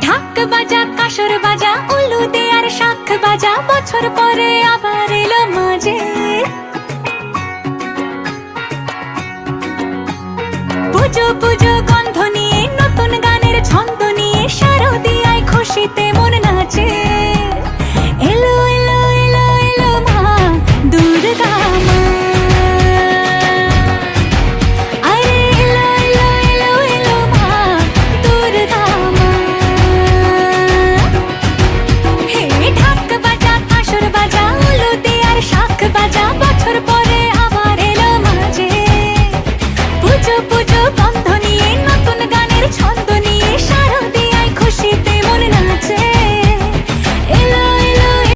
ঢাক বাজা কাসর বাজা উলুদে আর শাখ বাজা, বছর পরে আবার এলো মাঝে। পুজো পুজো গন্ধ নিয়ে, নতুন গানের ছন্দ নিয়ে, শারদ